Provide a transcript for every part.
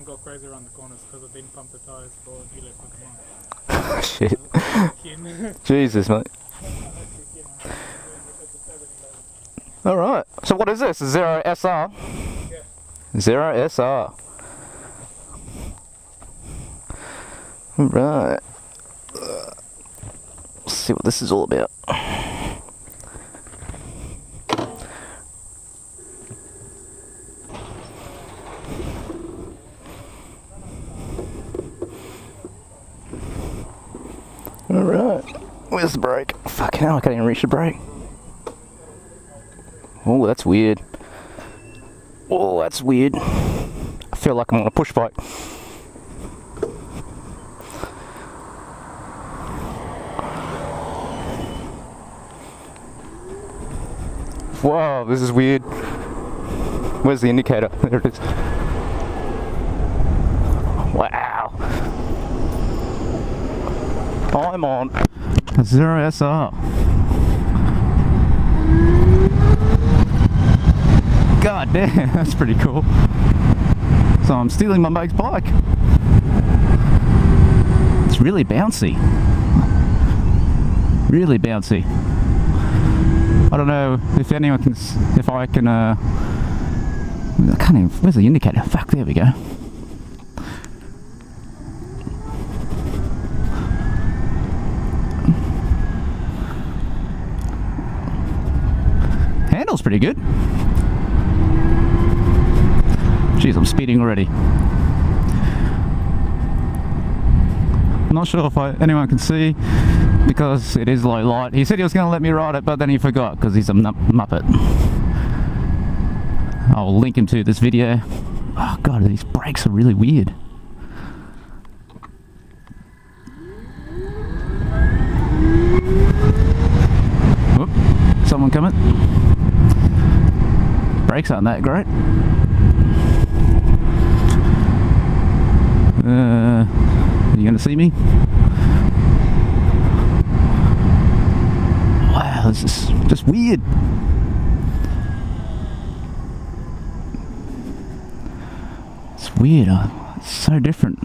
Go crazy around the corners because I didn't pump the tyres for Gile Pokemon. Shit. Jesus, mate. Alright, so what is this? A Zero SR? Yeah. Zero SR. Right. Let's see what this is all about. Alright. Where's the brake? Fucking hell, I can't even reach the brake. Oh, that's weird. Oh, that's weird. I feel like I'm on a push bike. Wow, this is weird. Where's the indicator? There it is. Wow. I'm on a Zero SR. God damn, that's pretty cool. So I'm stealing my mate's bike. It's really bouncy. Really bouncy. I don't know if anyone can, if I can, I can't even, where's the indicator? Fuck, there we go. Handle's pretty good. Jeez, I'm speeding already. I'm not sure if anyone can see because it is low light. He said he was going to let me ride it, but then he forgot because he's a muppet. I'll link him to this video. Oh god, these brakes are really weird. Whoop, someone coming. Brakes aren't that great. Are you going to see me? Wow, this is just weird. It's weird. It's so different.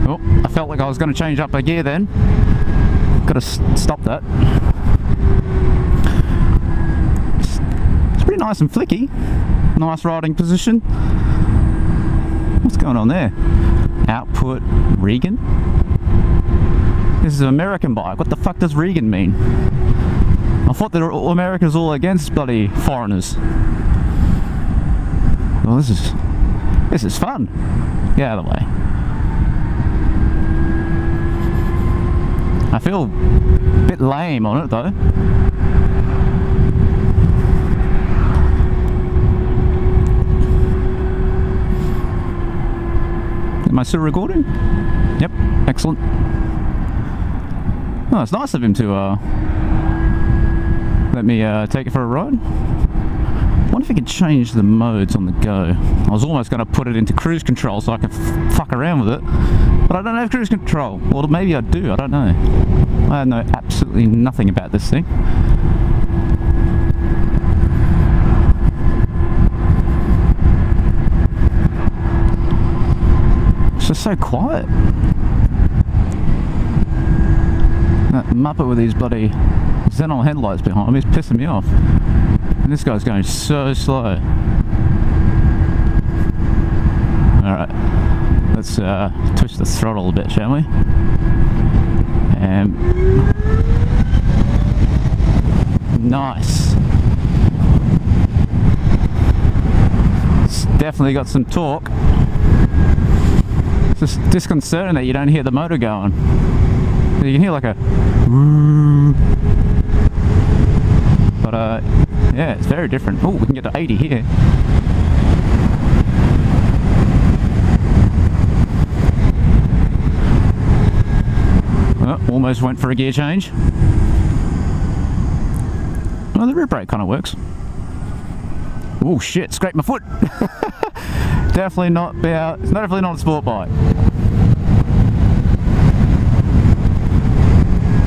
Oh, I felt like I was going to change up a gear then. Got to stop that. It's pretty nice and flicky. Nice riding position. What's going on there? Output Regan? This is an American bike. What the fuck does Regan mean? I thought that all America's all against bloody foreigners. Well, this is fun. Get out of the way. I feel a bit lame on it though. Am I still recording? Yep, excellent. Oh, it's nice of him to let me take it for a ride. I wonder if he could change the modes on the go. I was almost going to put it into cruise control so I could fuck around with it, but I don't have cruise control. Or maybe I do, I don't know. I know absolutely nothing about this thing. It's just so quiet. That muppet with these bloody xenon headlights behind me is pissing me off. And this guy's going so slow. Alright, let's twist the throttle a bit, shall we? And nice. It's definitely got some torque. It's just disconcerting that you don't hear the motor going. You can hear like a but yeah, it's very different. Oh, we can get to 80 here. Oh, almost went for a gear change. Oh, the rear brake kind of works. Oh shit, scraped my foot. Definitely not about, it's definitely not a sport bike.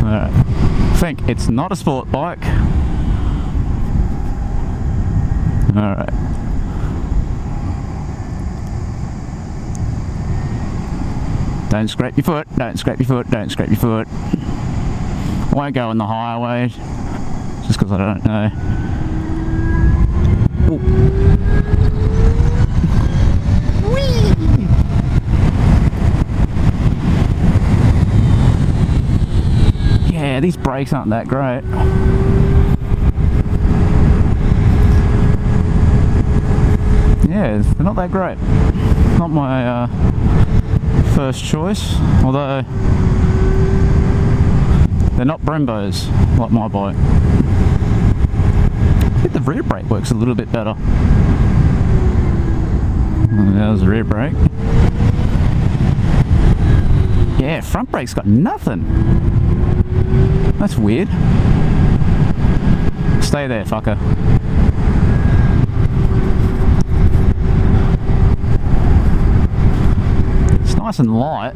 Alright, I think it's not a sport bike. Alright. Don't scrape your foot, don't scrape your foot, don't scrape your foot. I won't go on the highway, just because I don't know. Ooh. Whee! Yeah, these brakes aren't that great. Yeah, they're not that great. Not my first choice, although they're not Brembos like my bike. I think the rear brake works a little bit better. There's the rear brake. Yeah, front brake's got nothing. That's weird. Stay there, fucker. It's nice and light.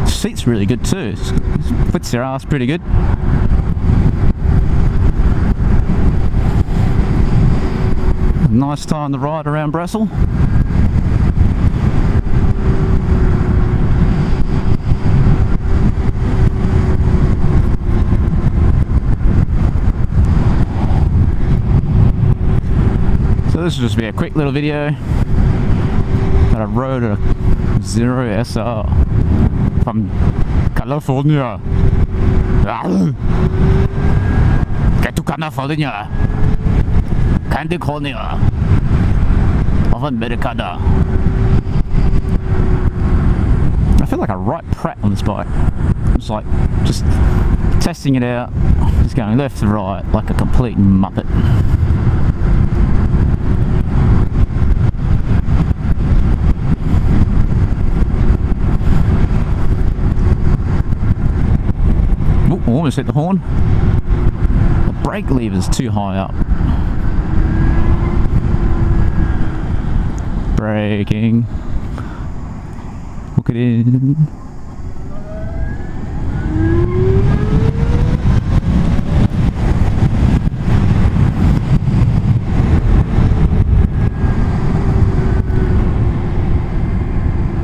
Seat's really good too. Fits your ass pretty good. Nice time to ride around Brussels. So this will just be a quick little video that I rode a Zero SR from California. Get to California. Candy corner of America. I feel like a right prat on this bike. It's like just testing it out, just going left to right like a complete muppet. Ooh, almost hit the horn. The brake lever's too high up. Braking. Hook it in.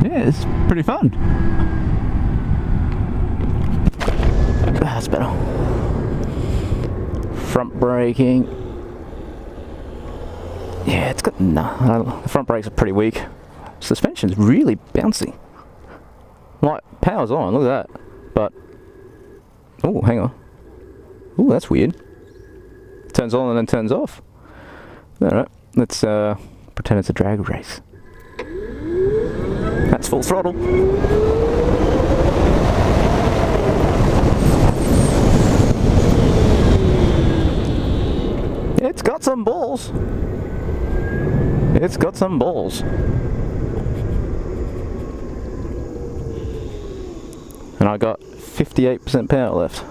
Yeah, it's pretty fun. That's better. Front braking. Yeah, it's got the front brakes are pretty weak. Suspension's really bouncy. Like, power's on, look at that. But, oh, hang on. Oh, that's weird. Turns on and then turns off. Alright, let's pretend it's a drag race. That's full throttle. It's got some balls. It's got some balls. And I got 58% power left.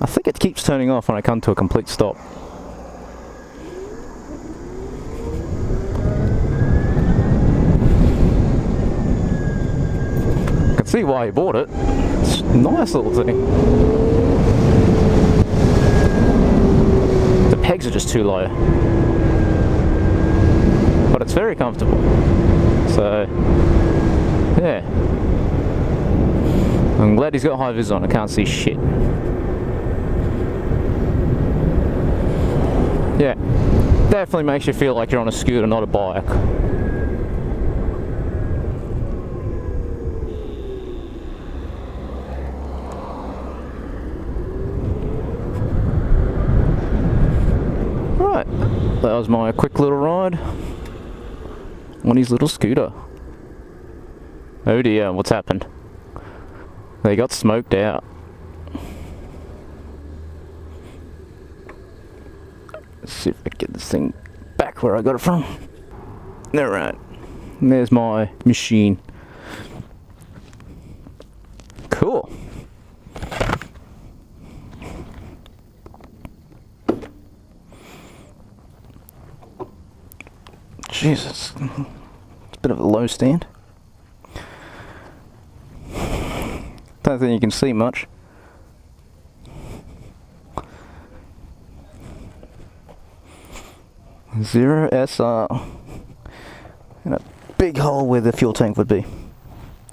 I think it keeps turning off when I come to a complete stop. I can see why he bought it. It's a nice little thing. The pegs are just too low. But it's very comfortable. So, yeah. I'm glad he's got high vis on, I can't see shit. Yeah, definitely makes you feel like you're on a scooter, not a bike. Right, that was my quick little ride on his little scooter. Oh dear, what's happened? They got smoked out. Let's see if I can get this thing back where I got it from. Alright, there's my machine. Cool. Jesus, it's a bit of a low stand. don't think you can see much. Zero SR. And a big hole where the fuel tank would be.